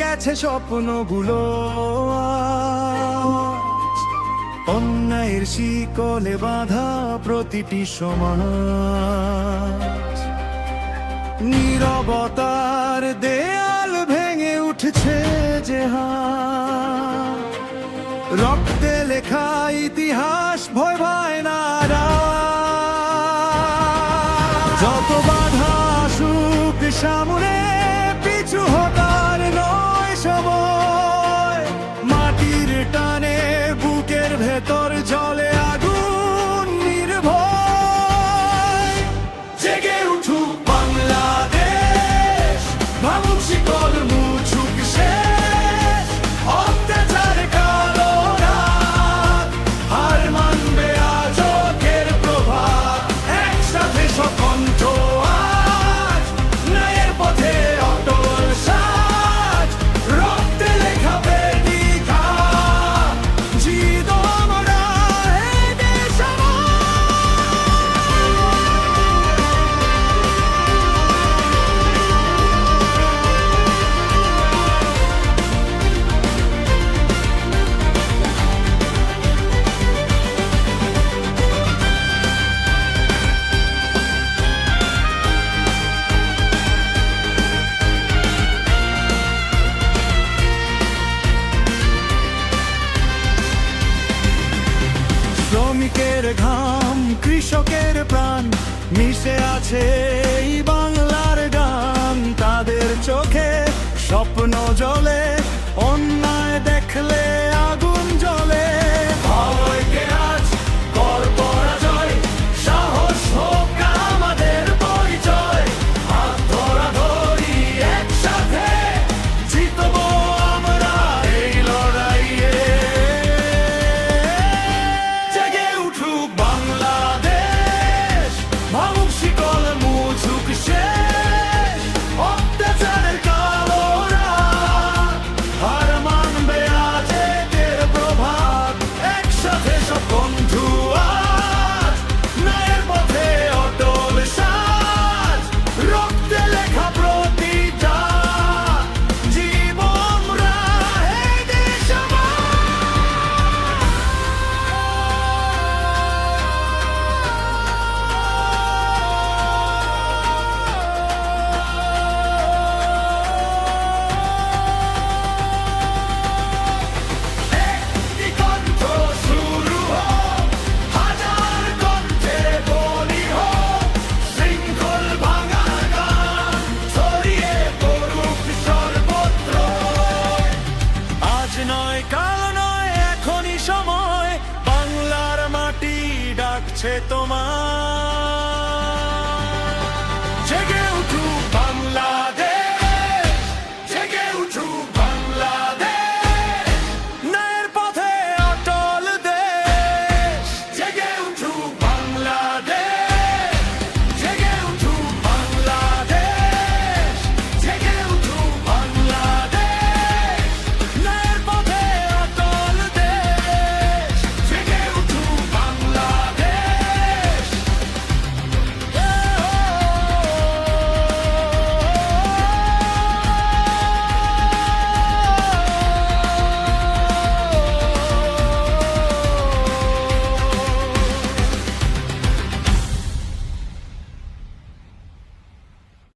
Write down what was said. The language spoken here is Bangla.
গেছে স্বপ্নগুলো অন্যায়ের শিকলে বাঁধা প্রতিটি সমাজ। নীরবতার দেয়াল ভেঙে উঠছে যে হাত, রক্তে লেখা ইতিহাস ভয় পায় না রাত। যত বাধা আসুক সামনে, পিছু হটার নয় সময়। মাটির টানে বুকের ভেতর জলে আগুন নির্ভয়। জেগে উঠুক বাংলাদেশ, ভাঙুক শিকল মুছুক শেষ অত্যাচার কালো রাত। হার মানবে আজ ওকের প্রভাত, একসাথে সকণ্ঠ আজ ন্যায়ের পথে অটল সাজ। রক্তে লেখা বেদিকা জিদ আমরা এই দেশ শ্রমিকের ঘাম, কৃষকের প্রাণ মিশে আছে এই বাংলার গান। তাদের চোখে স্বপ্ন জ্বলে, অন্যায় দেখলে আগুন জ্বলে। ভয়কে আজ কর পরাজয়, সাহস হোক আমাদের পরিচয়। হাত ধরাধরি একসাথে জিতবো আমরা এই লড়াইয়ে। জেগে উঠুক বাংলাদেশ, ভাঙুক শিকল মুছুক শেষ অত্যাচারের কালো রাত। হার মানবে আজ এদের প্রভাত, একসাথে সব বন্ধু আজ ন্যায়ের পথে অটল সাজ। রক্তে লেখা প্রতিটা জীবন আমরা এই দেশ একটি কণ্ঠ শুরু হোক, হাজার কণ্ঠে বলি হোক। শৃঙ্খল ভাঙার গান ছড়িয়ে পড়ুক সর্বত্র। আজ নয় কাল নয় এখনই সময়, বাংলার মাটি ডাকছে তোমার।